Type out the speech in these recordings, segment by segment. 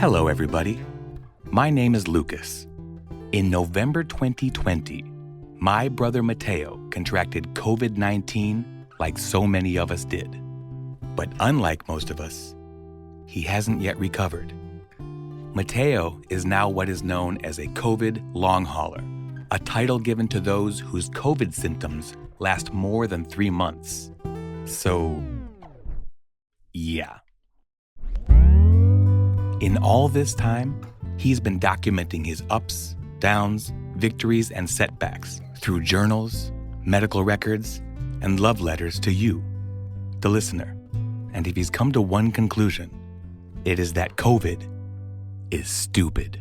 Hello, everybody. My name is Lucas. In November 2020, my brother Mateo contracted COVID-19 like so many of us did. But unlike most of us, he hasn't yet recovered. Mateo is now what is known as a COVID long hauler, a title given to those whose COVID symptoms last more than 3 months. So, yeah. In all this time, he's been documenting his ups, downs, victories, and setbacks through journals, medical records, and love letters to you, the listener. And if he's come to one conclusion, it is that COVID is stupid.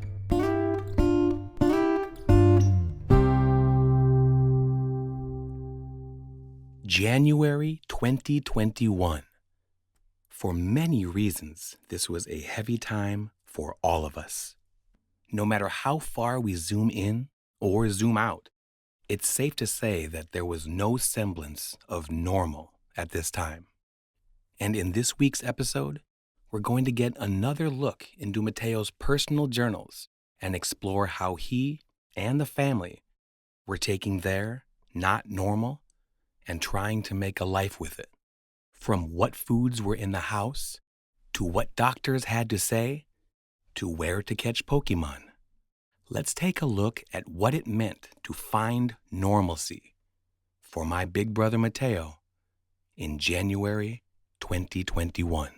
January 2021. For many reasons, this was a heavy time for all of us. No matter how far we zoom in or zoom out, it's safe to say that there was no semblance of normal at this time. And in this week's episode, we're going to get another look into Mateo's personal journals and explore how he and the family were taking their not normal and trying to make a life with it. From what foods were in the house, to what doctors had to say, to where to catch Pokemon. Let's take a look at what it meant to find normalcy for my big brother Mateo in January 2021.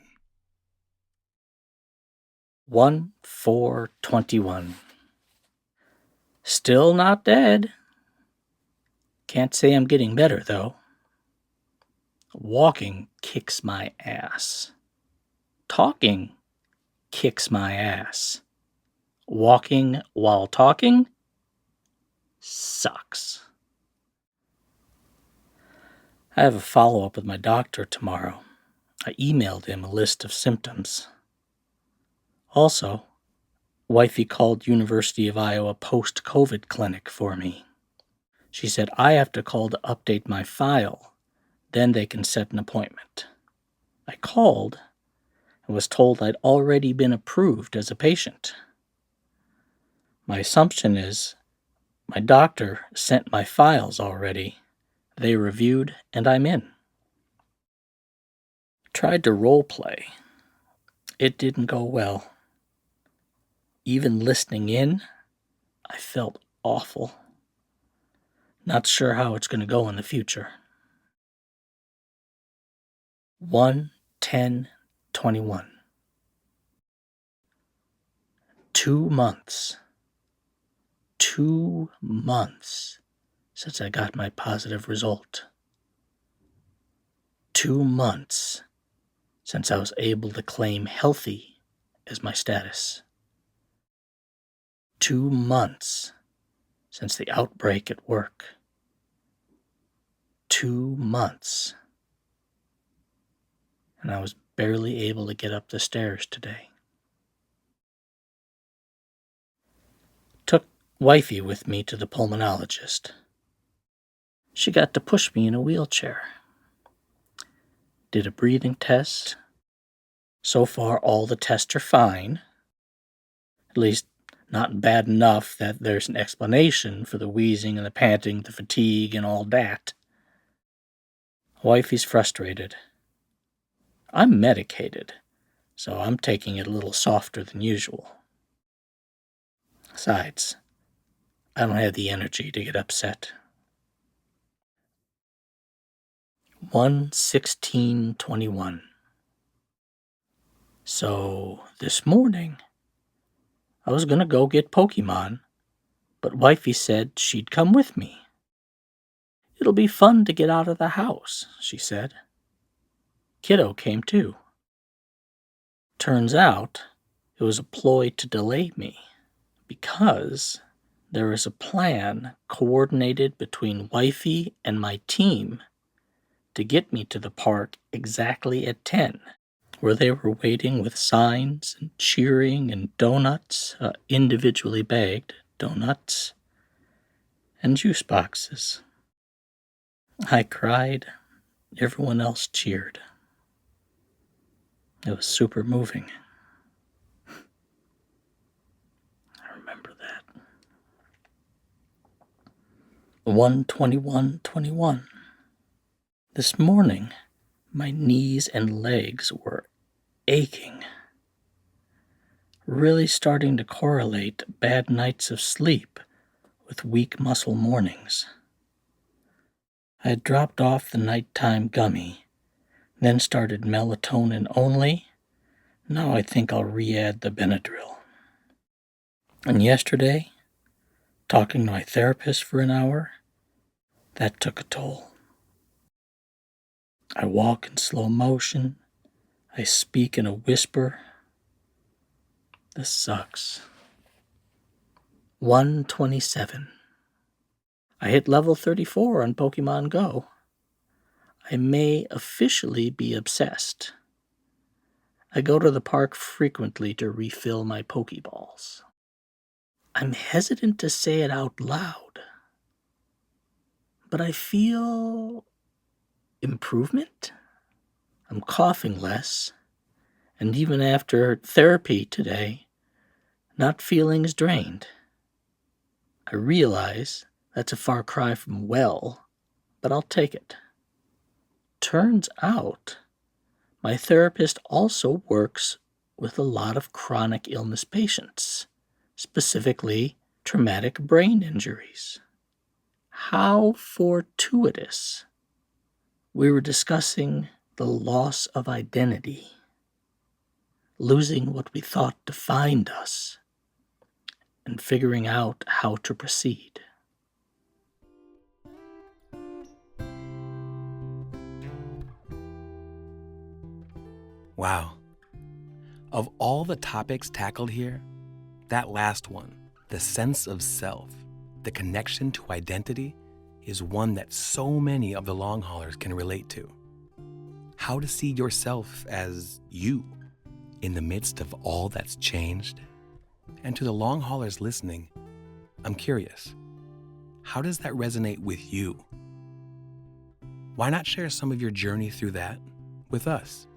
1/4/21. Still not dead. Can't say I'm getting better, though. Walking kicks my ass. Talking kicks my ass. Walking while talking sucks. I have a follow-up with my doctor tomorrow. I emailed him a list of symptoms. Also, wifey called University of Iowa post-COVID clinic for me. She said I have to call to update my file. Then they can set an appointment. I called and was told I'd already been approved as a patient. My assumption is my doctor sent my files already. They reviewed and I'm in. Tried to role play. It didn't go well. Even listening in, I felt awful. Not sure how it's going to go in the future. 1/10/21. 2 months. 2 months since I got my positive result. 2 months since I was able to claim healthy as my status. 2 months since the outbreak at work. 2 months. And I was barely able to get up the stairs today. Took wifey with me to the pulmonologist. She got to push me in a wheelchair. Did a breathing test. So far, all the tests are fine. At least not bad enough that there's an explanation for the wheezing and the panting, the fatigue, and all that. Wifey's frustrated. I'm medicated, so I'm taking it a little softer than usual. Besides, I don't have the energy to get upset. 1/16/21. So, this morning, I was gonna go get Pokemon, but wifey said she'd come with me. It'll be fun to get out of the house, she said. Kiddo came too. Turns out, it was a ploy to delay me, because there is a plan coordinated between wifey and my team to get me to the park exactly at 10, where they were waiting with signs and cheering and donuts, individually bagged donuts, and juice boxes. I cried. Everyone else cheered. It was super moving. 1/21/21. This morning, my knees and legs were aching, really starting to correlate bad nights of sleep with weak muscle mornings. I had dropped off the nighttime gummy, then started melatonin only. Now I think I'll re-add the Benadryl. And yesterday, talking to my therapist for an hour, that took a toll. I walk in slow motion. I speak in a whisper. This sucks. 127. I hit level 34 on Pokemon Go. I may officially be obsessed. I go to the park frequently to refill my Pokeballs. I'm hesitant to say it out loud, but I feel improvement. I'm coughing less, and even after therapy today, not feeling as drained. I realize that's a far cry from well, but I'll take it. Turns out, my therapist also works with a lot of chronic illness patients, specifically traumatic brain injuries. How fortuitous. We were discussing the loss of identity, losing what we thought defined us, and figuring out how to proceed. Wow. Of all the topics tackled here, that last one, the sense of self, the connection to identity, is one that so many of the long haulers can relate to. How to see yourself as you in the midst of all that's changed? And to the long haulers listening, I'm curious, how does that resonate with you? Why not share some of your journey through that with us?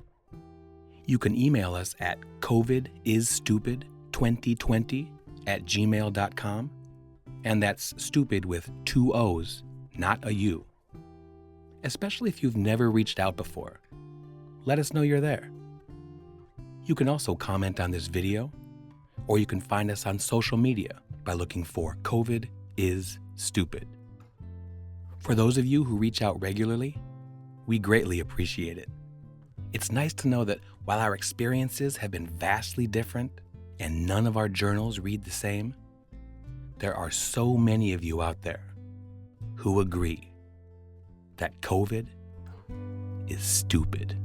You can email us at covidisstupid2020@gmail.com, and that's stupid with 2 O's, not a U. Especially if you've never reached out before, let us know you're there. You can also comment on this video, or you can find us on social media by looking for COVID is Stupid. For those of you who reach out regularly, we greatly appreciate it. It's nice to know that while our experiences have been vastly different and none of our journals read the same, there are so many of you out there who agree that COVID is stupid.